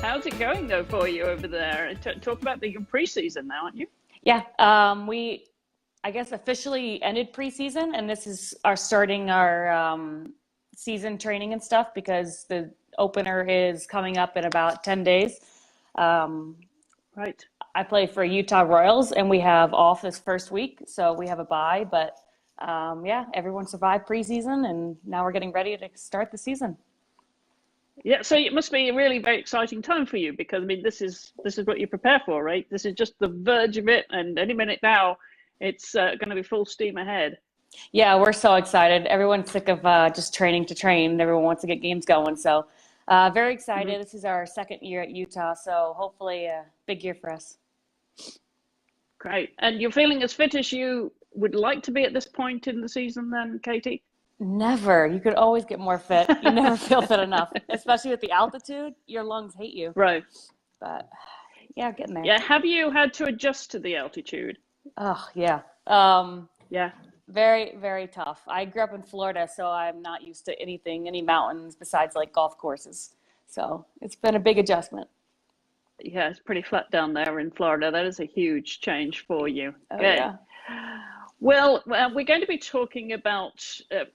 How's it going though for you over there? Talk about the preseason now, aren't you? Yeah, we, I guess, officially ended preseason, and this is our starting our season training and stuff because the opener is coming up in about 10 days. Um, Right. I play for Utah Royals, and we have off this first week, so we have a bye. But yeah, everyone survived preseason, and now we're getting ready to start the season. Yeah, so it must be a really very exciting time for you because I mean this is what you prepare for, right? This is just the verge of it, and any minute now, it's going to be full steam ahead. Yeah, we're so excited. Everyone's sick of just training to train. Everyone wants to get games going. So very Hmm. excited. This is our second year at Utah, so hopefully a big year for us. Great. And you're feeling as fit as you would like to be at this point in the season, then, Katie? Never. You could always get more fit. You never feel fit enough, especially with the altitude. Your lungs hate you. Right. But yeah, getting there. Yeah. Have you had to adjust to the altitude? Oh, yeah. Yeah. Very, very tough. I grew up in Florida, so I'm not used to anything, any mountains besides like golf courses. So it's been a big adjustment. Yeah, it's pretty flat down there in Florida. That is a huge change for you. Oh, Good. yeah. Well, we're going to be talking about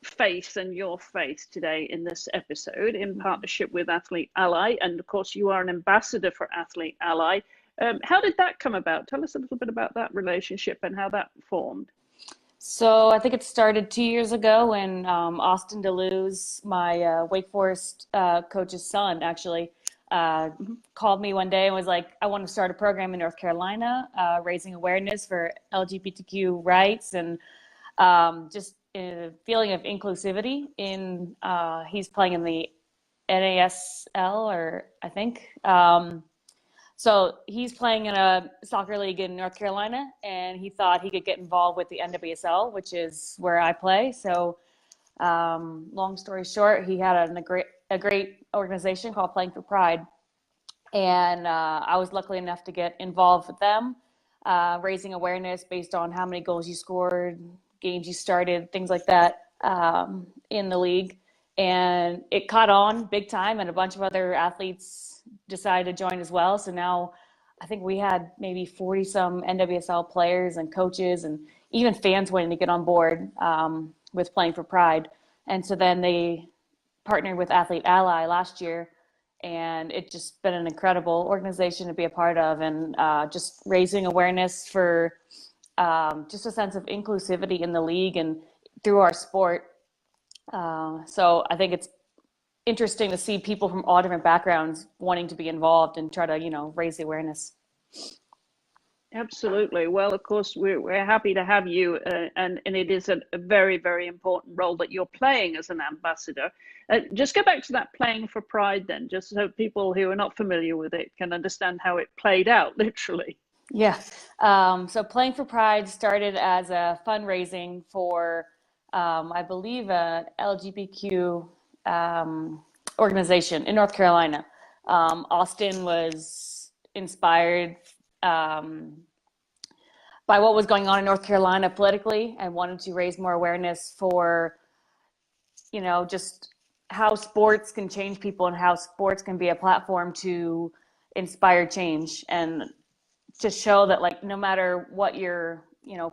faith and your faith today in this episode in partnership with Athlete Ally. And of course, you are an ambassador for Athlete Ally. How did that come about? Tell us a little bit about that relationship and how that formed. So I think it started 2 years ago when Austin Deleuze, my Wake Forest coach's son, actually uh, Mhm. called me one day and was like, "I want to start a program in North Carolina, raising awareness for LGBTQ rights and just a feeling of inclusivity." In he's playing in the NASL, or I think. So he's playing in a soccer league in North Carolina, and he thought he could get involved with the NWSL, which is where I play. So, long story short, he had a great organization called Playing for Pride, and I was lucky enough to get involved with them, raising awareness based on how many goals you scored, games you started, things like that in the league. And it caught on big time, and a bunch of other athletes decided to join as well. So now I think we had maybe 40 some NWSL players and coaches and even fans wanting to get on board with Playing for Pride. And so then they partnered with Athlete Ally last year, and it's just been an incredible organization to be a part of, and just raising awareness for just a sense of inclusivity in the league and through our sport. So I think it's interesting to see people from all different backgrounds wanting to be involved and try to, raise the awareness. Absolutely. Well, of course, we're happy to have you, and it is a very, very important role that you're playing as an ambassador. Just go back to that playing for pride then, just so people who are not familiar with it can understand how it played out, literally. Yeah. So Playing for Pride started as a fundraising for, I believe, a LGBTQ organization in North Carolina. Austin was inspired um, by what was going on in North Carolina politically and wanted to raise more awareness for, just how sports can change people and how sports can be a platform to inspire change and to show that, like, no matter what your,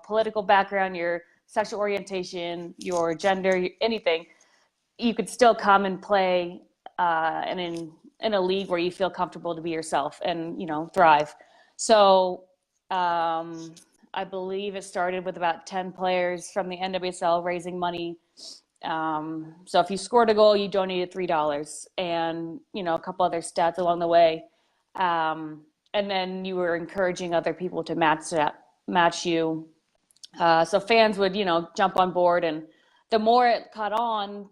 political background, your sexual orientation, your gender, anything, you could still come and play and in a league where you feel comfortable to be yourself and, thrive. So I believe it started with about 10 players from the NWSL raising money. So if you scored a goal, you donated $3, and a couple other stats along the way. Um, and then you were encouraging other people to match you. So fans would, jump on board, and the more it caught on,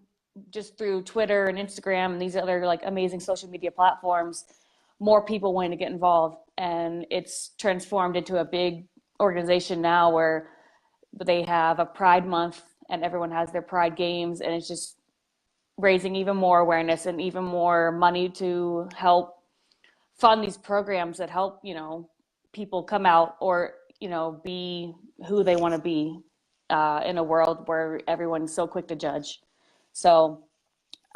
just through Twitter and Instagram and these other like amazing social media platforms, more people wanting to get involved, and it's transformed into a big organization now where they have a Pride Month and everyone has their Pride games, and it's just raising even more awareness and even more money to help fund these programs that help, people come out or, be who they want to be in a world where everyone's so quick to judge. So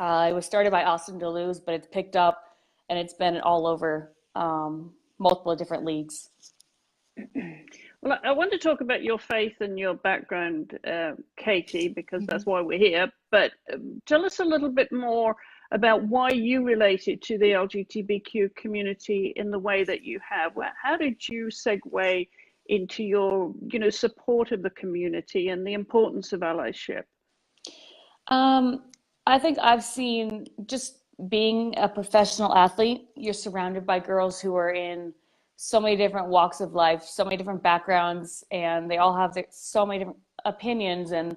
it was started by Austin Deleuze, but it's picked up and it's been all over multiple different leagues. Well, I want to talk about your faith and your background, Katie, because that's why we're here. But tell us a little bit more about why you related to the LGBTQ community in the way that you have. How did you segue into your, support of the community and the importance of allyship? I think I've seen, just being a professional athlete, you're surrounded by girls who are in so many different walks of life, so many different backgrounds, and they all have so many different opinions and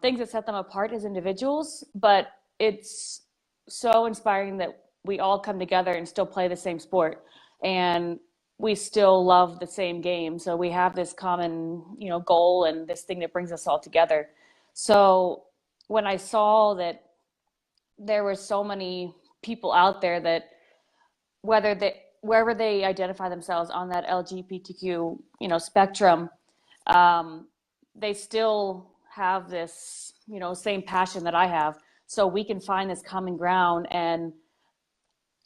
things that set them apart as individuals. But it's so inspiring that we all come together and still play the same sport, and we still love the same game. So we have this common, goal and this thing that brings us all together. So when I saw that there were so many people out there that wherever they identify themselves on that LGBTQ, spectrum, they still have this, same passion that I have. So we can find this common ground. And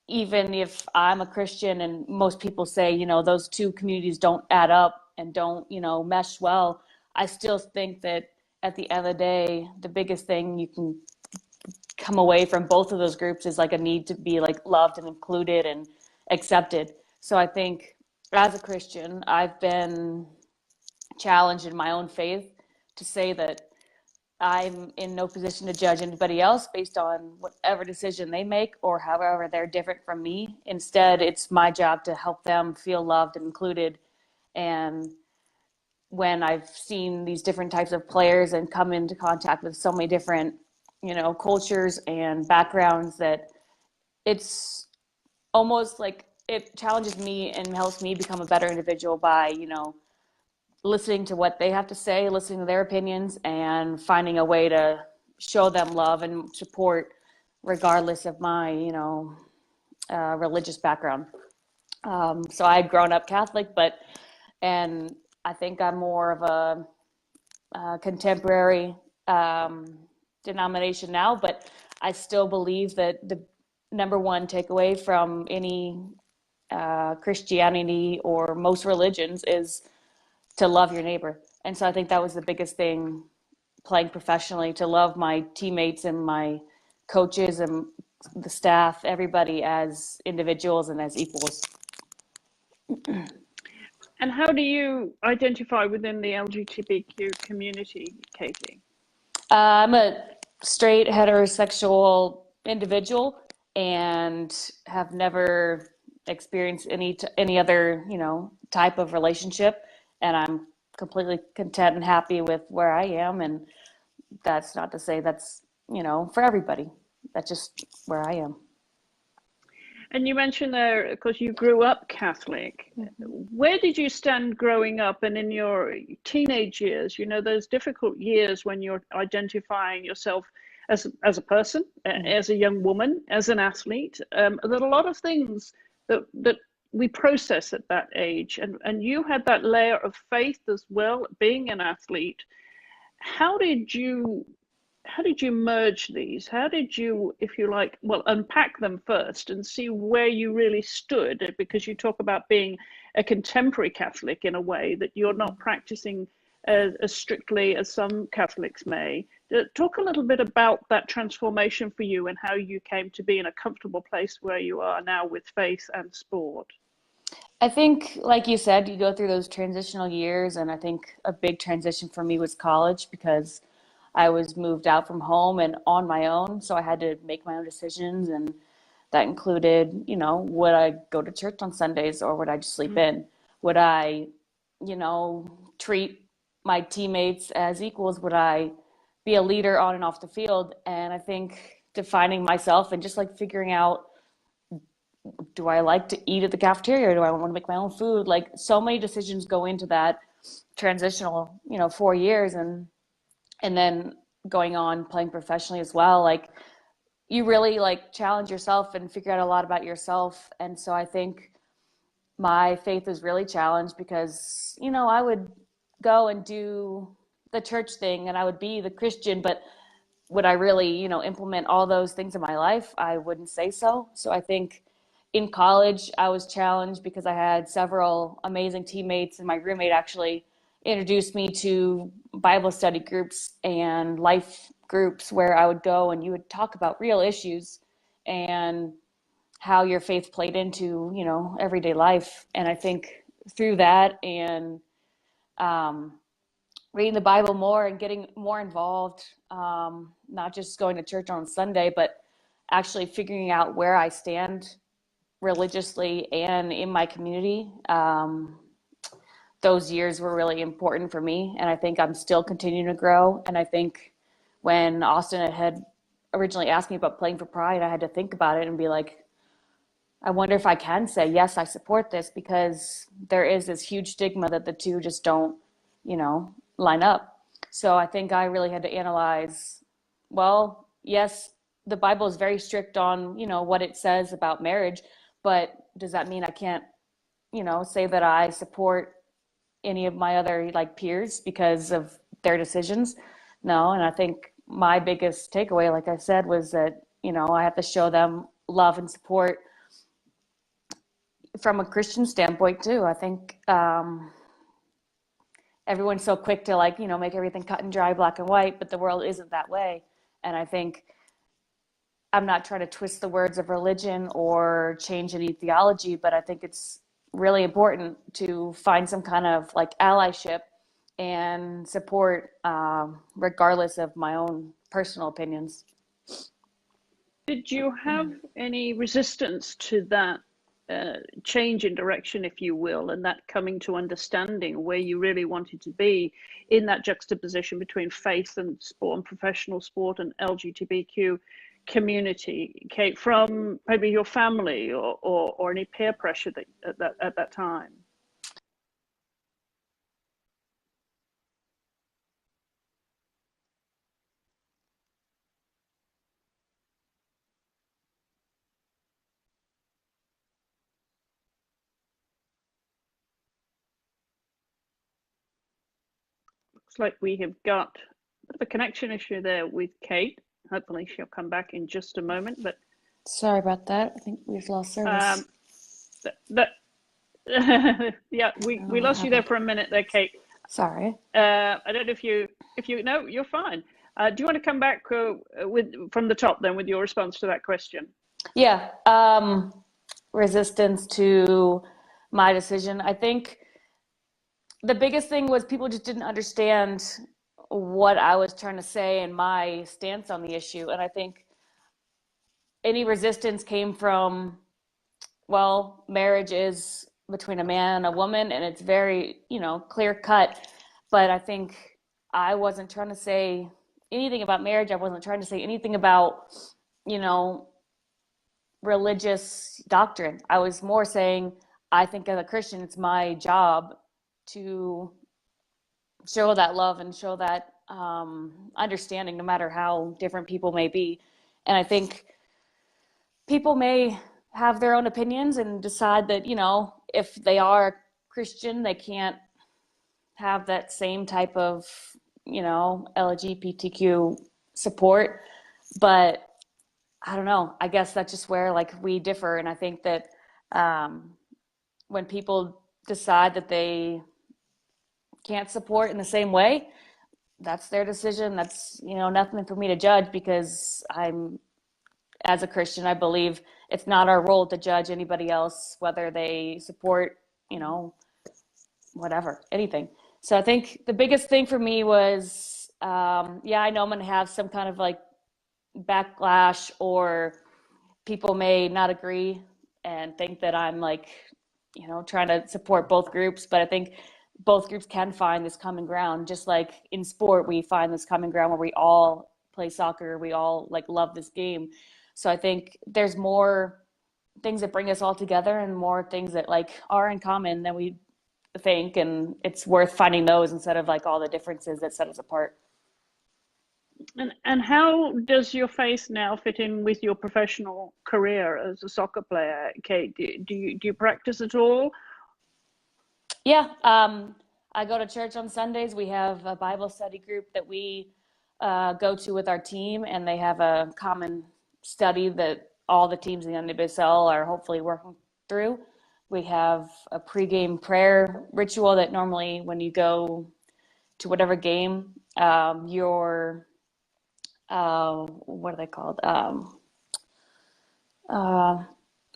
even if I'm a Christian and most people say, those two communities don't add up and don't, mesh well, I still think that at the end of the day, the biggest thing you can come away from both of those groups is like a need to be like loved and included and accepted. So I think as a Christian, I've been challenged in my own faith to say that I'm in no position to judge anybody else based on whatever decision they make or however they're different from me. Instead, it's my job to help them feel loved and included. And when I've seen these different types of players and come into contact with so many different, cultures and backgrounds, that it's almost like it challenges me and helps me become a better individual by, listening to what they have to say, listening to their opinions, and finding a way to show them love and support regardless of my, religious background. So I'd grown up Catholic, and I think I'm more of a contemporary denomination now, but I still believe that the number one takeaway from any Christianity or most religions is to love your neighbor. And so I think that was the biggest thing playing professionally, to love my teammates and my coaches and the staff, everybody as individuals and as equals. And how do you identify within the LGBTQ community, Katie? I'm a straight heterosexual individual and have never experienced any other, type of relationship. And I'm completely content and happy with where I am. And that's not to say that's, for everybody. That's just where I am. And you mentioned there, of course, you grew up Catholic. Where did you stand growing up and in your teenage years, those difficult years when you're identifying yourself as a person, as a young woman, as an athlete? There are a lot of things that we process at that age. And you had that layer of faith as well, being an athlete. How did you merge these? How did you, if you like, unpack them first and see where you really stood? Because you talk about being a contemporary Catholic in a way that you're not practicing as strictly as some Catholics may. Talk a little bit about that transformation for you and how you came to be in a comfortable place where you are now with faith and sport. I think, like you said, you go through those transitional years, and I think a big transition for me was college, because I was moved out from home and on my own, so I had to make my own decisions, and that included, would I go to church on Sundays or would I just sleep in? Would I, treat my teammates as equals? Would I be a leader on and off the field? And I think defining myself and just like figuring out, do I like to eat at the cafeteria? Or do I want to make my own food? Like, so many decisions go into that transitional, 4 years, and then going on playing professionally as well. Like, you really challenge yourself and figure out a lot about yourself. And so I think my faith is really challenged because, I would go and do the church thing and I would be the Christian, but would I really, implement all those things in my life? I wouldn't say so. So I think in college, I was challenged because I had several amazing teammates, and my roommate actually introduced me to Bible study groups and life groups where I would go and you would talk about real issues and how your faith played into, you know, everyday life. And I think through that and reading the Bible more and getting more involved, not just going to church on Sunday, but actually figuring out where I stand religiously and in my community. Those years were really important for me, and I think I'm still continuing to grow. And I think when Austin had originally asked me about playing for Pride, I had to think about it and be like, I wonder if I can say, yes, I support this, because there is this huge stigma that the two just don't, you know, line up. So I think I really had to analyze, well, yes, the Bible is very strict on, you know, what it says about marriage, but does that mean I can't, you know, say that I support any of my other like peers because of their decisions? No. And I think my biggest takeaway, like I said, was that, you know, I have to show them love and support from a Christian standpoint too. I think everyone's so quick to, like, you know, make everything cut and dry, black and white, but the world isn't that way. And I think I'm not trying to twist the words of religion or change any theology, but I think it's really important to find some kind of like allyship and support, regardless of my own personal opinions. Did you have any resistance to that change in direction, if you will, and that coming to understanding where you really wanted to be in that juxtaposition between faith and sport and professional sport and LGBTQ community, Kate, from maybe your family or any peer pressure that at that time? Looks like we have got a connection issue there with Kate. Hopefully she'll come back in just a moment. But sorry about that. I think we've lost service. Yeah, we lost you there for a minute there, Kate. Sorry. I don't know if you no, you're fine. Do you want to come back from the top then with your response to that question? Yeah. Resistance to my decision. I think the biggest thing was people just didn't understand what I was trying to say and my stance on the issue. And I think any resistance came from, well, marriage is between a man and a woman, and it's very, you know, clear cut. But I think I wasn't trying to say anything about marriage. I wasn't trying to say anything about, you know, religious doctrine. I was more saying, I think as a Christian, it's my job to show that love and show that understanding, no matter how different people may be. And I think people may have their own opinions and decide that, you know, if they are Christian, they can't have that same type of, you know, LGBTQ support. But I don't know, I guess that's just where like we differ. And I think that when people decide that they can't support in the same way, that's their decision. That's, you know, nothing for me to judge, because as a Christian, I believe it's not our role to judge anybody else, whether they support, you know, whatever, anything. So I think the biggest thing for me was, yeah, I know I'm going to have some kind of like backlash, or people may not agree and think that I'm like, you know, trying to support both groups. But I think both groups can find this common ground, just like in sport, we find this common ground where we all play soccer, we all like love this game. So I think there's more things that bring us all together and more things that like are in common than we think. And it's worth finding those instead of like all the differences that set us apart. And how does your faith now fit in with your professional career as a soccer player, Kate? Do you practice at all? Yeah, I go to church on Sundays. We have a Bible study group that we go to with our team, and they have a common study that all the teams in the NWSL are hopefully working through. We have a pregame prayer ritual that normally when you go to whatever game, your what are they called?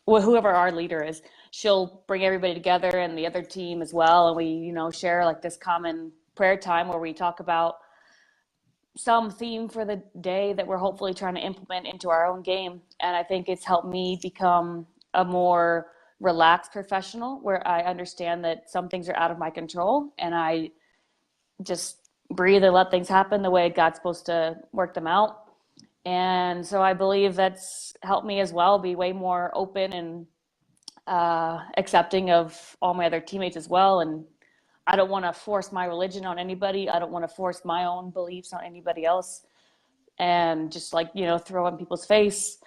Well, whoever our leader is, she'll bring everybody together and the other team as well. And we, share like this common prayer time where we talk about some theme for the day that we're hopefully trying to implement into our own game. And I think it's helped me become a more relaxed professional where I understand that some things are out of my control and I just breathe and let things happen the way God's supposed to work them out. And so I believe that's helped me as well be way more open and accepting of all my other teammates as well. And I don't want to force my religion on anybody. I don't want to force my own beliefs on anybody else and just throw in people's face.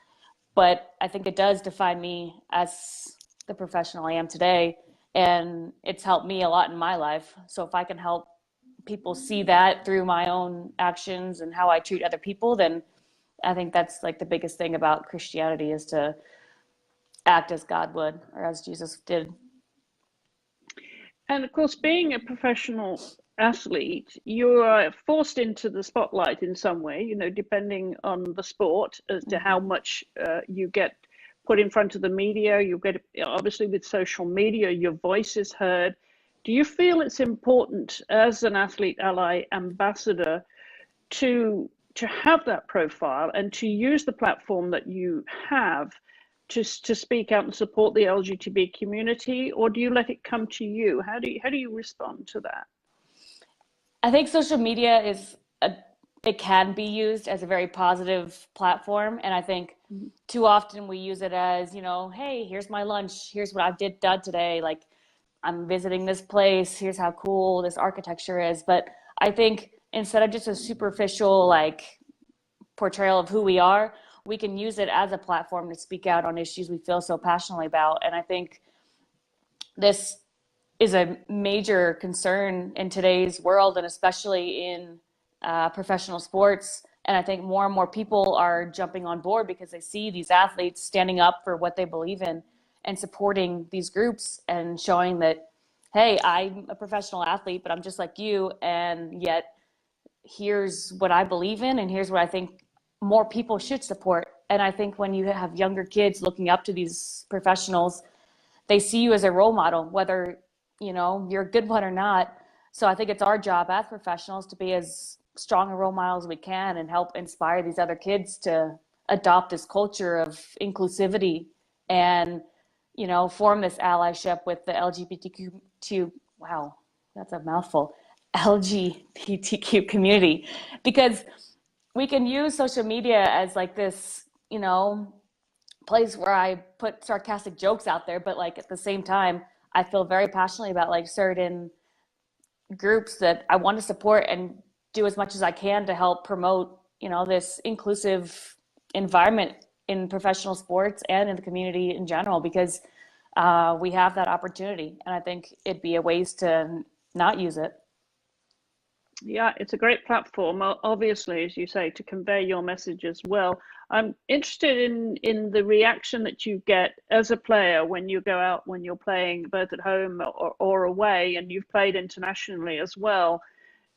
But I think it does define me as the professional I am today. And it's helped me a lot in my life. So if I can help people see that through my own actions and how I treat other people, then I think that's like the biggest thing about Christianity is to act as God would or as Jesus did. And of course, being a professional athlete, you are forced into the spotlight in some way, depending on the sport as to how much you get put in front of the media. You get, obviously with social media, your voice is heard. Do you feel it's important as an Athlete Ally ambassador to have that profile and to use the platform that you have to speak out and support the LGBTQ community, or do you let it come to you? How do you respond to that? I think social media it can be used as a very positive platform, and I think too often we use it as, hey, here's my lunch, here's what I've done today, like I'm visiting this place, here's how cool this architecture is. But I think instead of just a superficial portrayal of who we are, we can use it as a platform to speak out on issues we feel so passionately about. And I think this is a major concern in today's world, and especially in professional sports. And I think more and more people are jumping on board because they see these athletes standing up for what they believe in and supporting these groups and showing that, hey, I'm a professional athlete, but I'm just like you. And yet here's what I believe in, and here's what I think more people should support. And I think when you have younger kids looking up to these professionals, they see you as a role model, whether you're a good one or not. So I think it's our job as professionals to be as strong a role model as we can and help inspire these other kids to adopt this culture of inclusivity and form this allyship with the LGBTQ, wow, that's a mouthful, LGBTQ community, because we can use social media as this, place where I put sarcastic jokes out there, but at the same time, I feel very passionately about certain groups that I want to support and do as much as I can to help promote, this inclusive environment in professional sports and in the community in general, because we have that opportunity. And I think it'd be a waste to not use it. Yeah, it's a great platform, obviously, as you say, to convey your message as well. I'm interested in the reaction that you get as a player when you go out, when you're playing both at home or away, and you've played internationally as well.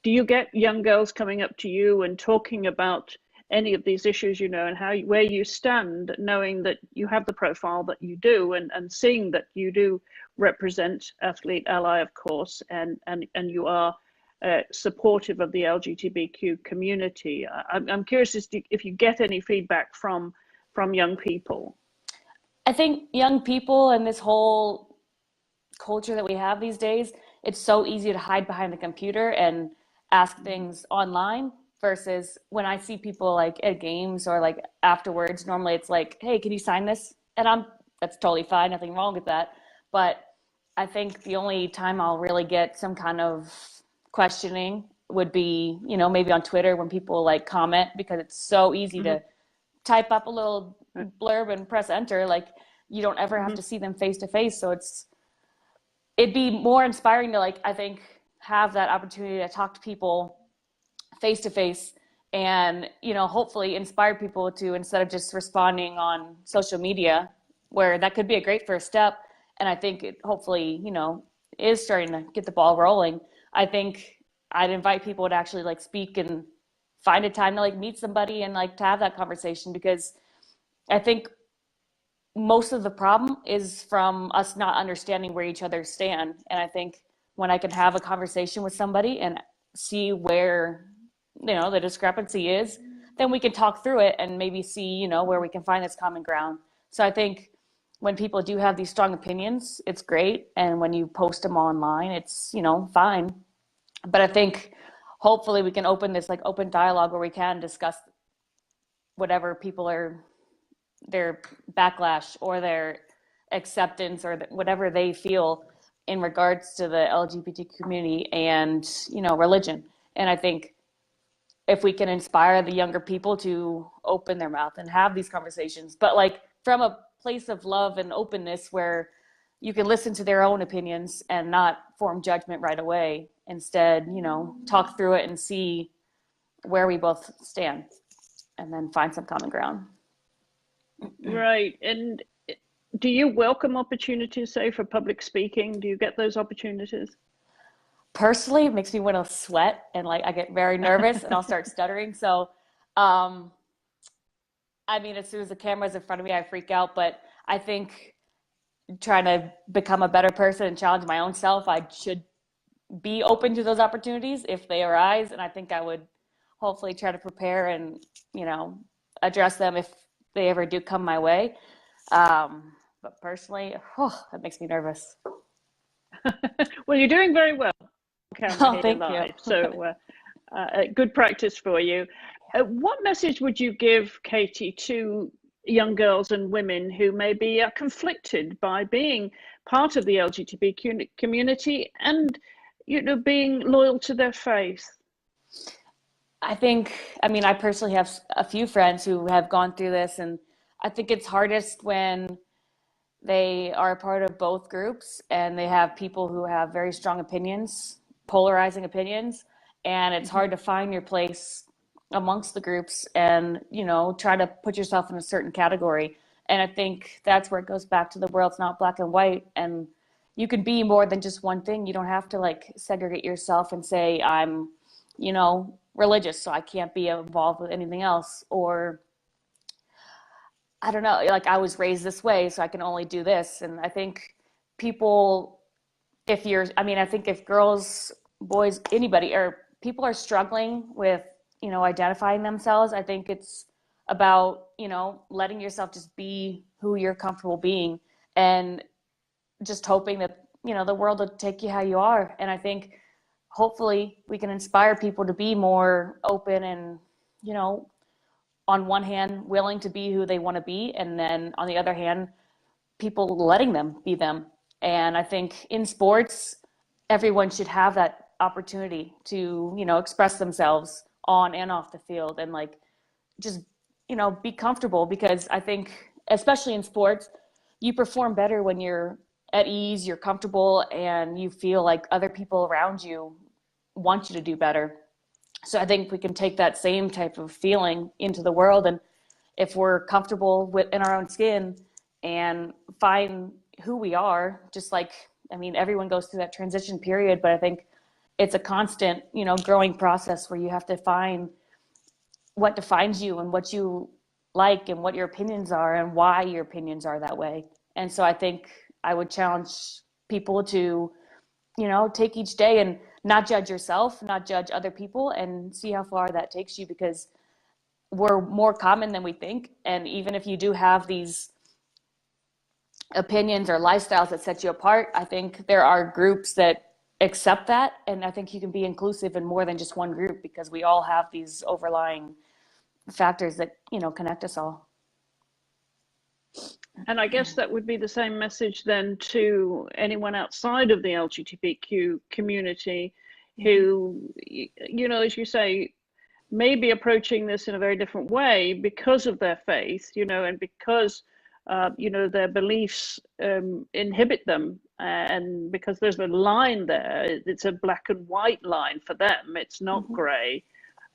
Do you get young girls coming up to you and talking about any of these issues, and where you stand, knowing that you have the profile that you do, and seeing that you do represent Athlete Ally, of course, and you are supportive of the LGBTQ community? I'm curious as to if you get any feedback from young people. I think young people and this whole culture that we have these days, it's so easy to hide behind the computer and ask things online versus when I see people at games or afterwards, normally it's hey, can you sign this? And that's totally fine, nothing wrong with that. But I think the only time I'll really get some kind of questioning would be, maybe on Twitter when people comment, because it's so easy to type up a little blurb and press enter. You don't ever have to see them face to face. So it'd be more inspiring to I think have that opportunity to talk to people face to face and, you know, hopefully inspire people to, instead of just responding on social media, where that could be a great first step. And I think it hopefully, you know, is starting to get the ball rolling. I think I'd invite people to actually like speak and find a time to like meet somebody and like to have that conversation, because I think most of the problem is from us not understanding where each other stand. And I think when I can have a conversation with somebody and see where, you know, the discrepancy is, then we can talk through it and maybe see, you know, where we can find this common ground. So I think when people do have these strong opinions, it's great. And when you post them online, it's, you know, fine. But I think hopefully we can open this like open dialogue where we can discuss whatever people are, their backlash or their acceptance or whatever they feel in regards to the LGBT community and, you know, religion. And I think if we can inspire the younger people to open their mouth and have these conversations, but like from a place of love and openness where you can listen to their own opinions and not form judgment right away. Instead, you know, talk through it and see where we both stand and then find some common ground. Right. And do you welcome opportunities, say, for public speaking? Do you get those opportunities? Personally, it makes me want to sweat and like I get very nervous and I'll start stuttering. So, I mean, as soon as the camera's in front of me, I freak out. But I think trying to become a better person and challenge my own self, I should be open to those opportunities if they arise. And I think I would hopefully try to prepare and, you know, address them if they ever do come my way. But personally, that makes me nervous. Well, you're doing very well. Oh, thank you. So good practice for you. What message would you give, Katie, to young girls and women who maybe are conflicted by being part of the LGBTQ community and, you know, being loyal to their faith? I think, I mean, I personally have a few friends who have gone through this, and I think it's hardest when they are a part of both groups and they have people who have very strong opinions, polarizing opinions, and it's hard to find your place amongst the groups and, you know, try to put yourself in a certain category. And I think that's where it goes back to the world's not black and white, and you can be more than just one thing. You don't have to like segregate yourself and say, I'm, you know, religious, so I can't be involved with anything else. Or I don't know, like I was raised this way, so I can only do this. And I think people, if you're, I mean, I think if girls, boys, anybody, or people are struggling with, you know, identifying themselves, I think it's about, you know, letting yourself just be who you're comfortable being and just hoping that, you know, the world will take you how you are. And I think hopefully we can inspire people to be more open and, you know, on one hand, willing to be who they want to be. And then on the other hand, people letting them be them. And I think in sports, everyone should have that opportunity to, you know, express themselves on and off the field and like just, you know, be comfortable, because I think especially in sports, you perform better when you're at ease, you're comfortable, and you feel like other people around you want you to do better. So I think we can take that same type of feeling into the world, and if we're comfortable in our own skin and find who we are, just like, I mean, everyone goes through that transition period, but I think it's a constant, you know, growing process where you have to find what defines you and what you like and what your opinions are and why your opinions are that way. And so I think I would challenge people to, you know, take each day and not judge yourself, not judge other people, and see how far that takes you, because we're more common than we think. And even if you do have these opinions or lifestyles that set you apart, I think there are groups that accept that. And I think you can be inclusive in more than just one group, because we all have these overlying factors that, you know, connect us all. And I guess that would be the same message then to anyone outside of the LGBTQ community who, you know, as you say, may be approaching this in a very different way because of their faith, you know, and because, you know, their beliefs inhibit them. And because there's a line there, it's a black and white line for them, it's not gray.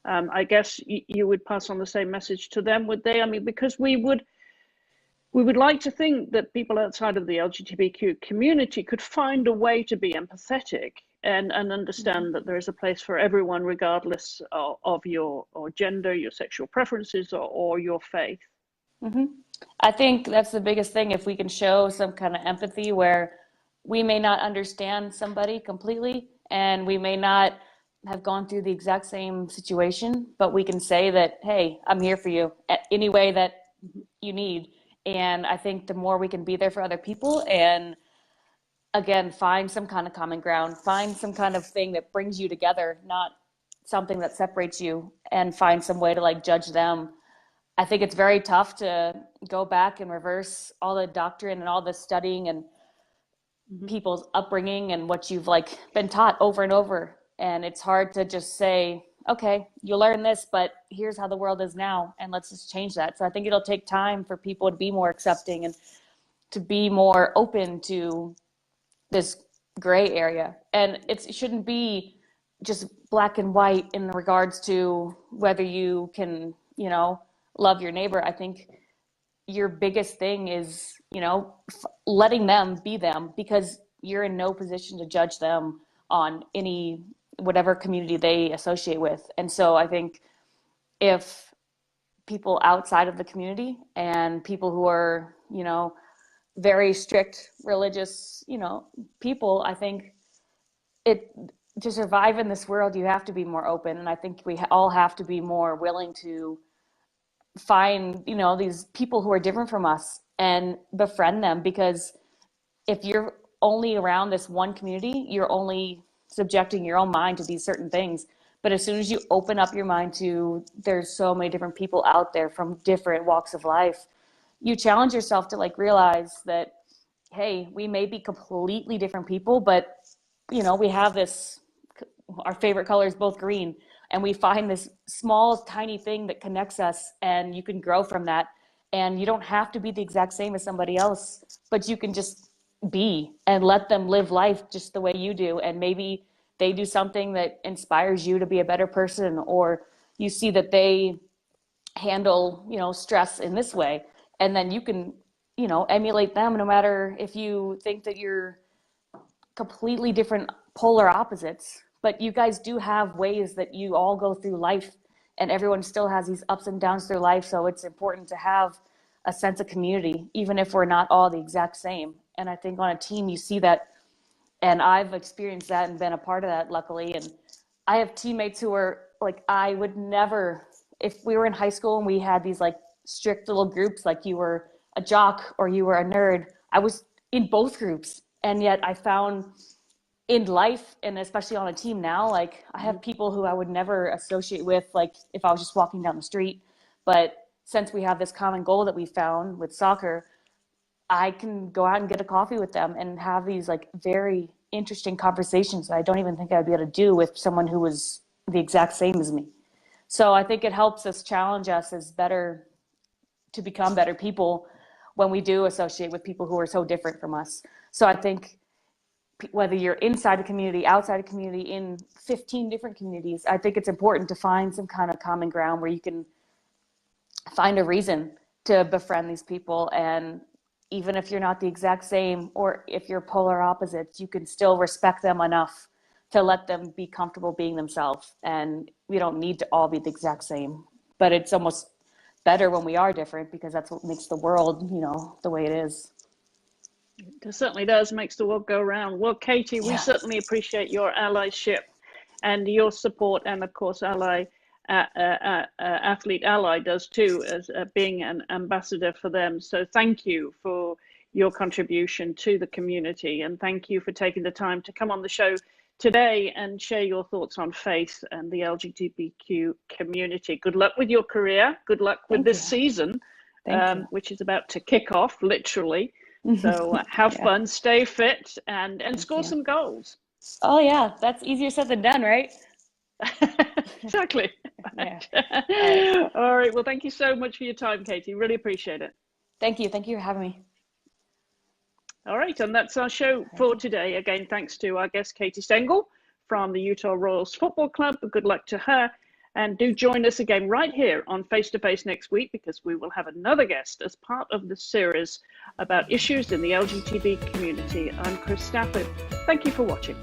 I guess you would pass on the same message to them, would they? I mean, because we would like to think that people outside of the LGBTQ community could find a way to be empathetic and understand that there is a place for everyone, regardless of your gender, your sexual preferences, or your faith. Mm-hmm. I think that's the biggest thing. If we can show some kind of empathy where we may not understand somebody completely and we may not have gone through the exact same situation, but we can say that, hey, I'm here for you any way that you need. And I think the more we can be there for other people and again, find some kind of common ground, find some kind of thing that brings you together, not something that separates you, and find some way to like judge them. I think it's very tough to go back and reverse all the doctrine and all the studying and people's upbringing and what you've like been taught over and over. And it's hard to just say, okay, you learn this, but here's how the world is now, and let's just change that. So I think it'll take time for people to be more accepting and to be more open to this gray area. And it shouldn't be just black and white in regards to whether you can, you know, love your neighbor. I think your biggest thing is, you know, letting them be them, because you're in no position to judge them on any whatever community they associate with. And so I think if people outside of the community and people who are, you know, very strict religious, you know, people, I think to survive in this world, you have to be more open. And I think we all have to be more willing to find, you know, these people who are different from us and befriend them, because if you're only around this one community, you're only subjecting your own mind to these certain things. But as soon as you open up your mind to, there's so many different people out there from different walks of life, you challenge yourself to like realize that, hey, we may be completely different people, but you know, we have this, our favorite color is both green, and we find this small, tiny thing that connects us, and you can grow from that. And you don't have to be the exact same as somebody else, but you can just be and let them live life just the way you do. And maybe they do something that inspires you to be a better person, or you see that they handle, you know, stress in this way. And then you can, you know, emulate them, no matter if you think that you're completely different polar opposites. But you guys do have ways that you all go through life, and everyone still has these ups and downs through life. So it's important to have a sense of community, even if we're not all the exact same. And I think on a team, you see that. And I've experienced that and been a part of that, luckily. And I have teammates who are like, I would never, if we were in high school and we had these like strict little groups, like you were a jock or you were a nerd, I was in both groups. And yet I found in life, and especially on a team now, like I have people who I would never associate with, like if I was just walking down the street. But since we have this common goal that we found with soccer, I can go out and get a coffee with them and have these like very interesting conversations that I don't even think I'd be able to do with someone who was the exact same as me. So I think it helps us challenge us as better, to become better people when we do associate with people who are so different from us. So I think whether you're inside a community, outside a community, in 15 different communities, I think it's important to find some kind of common ground where you can find a reason to befriend these people. And even if you're not the exact same, or if you're polar opposites, you can still respect them enough to let them be comfortable being themselves. And we don't need to all be the exact same, but it's almost better when we are different, because that's what makes the world, you know, the way it is. It certainly does, makes the world go round. Well, Katie, we certainly appreciate your allyship and your support, and of course, Athlete Ally does too, as being an ambassador for them. So thank you for your contribution to the community, and thank you for taking the time to come on the show today and share your thoughts on faith and the LGBTQ community. Good luck with your career. Good luck with this season, which is about to kick off, literally. So have fun, stay fit, and score some goals. Oh yeah, that's easier said than done, right? Exactly. Yeah. All right. Well, thank you so much for your time, Katie. Really appreciate it. Thank you. Thank you for having me. All right. And that's our show for today. Again, thanks to our guest, Katie Stengel from the Utah Royals Football Club. Good luck to her. And do join us again right here on Face to Face next week, because we will have another guest as part of the series about issues in the LGBTQ community. I'm Chris Stafford. Thank you for watching.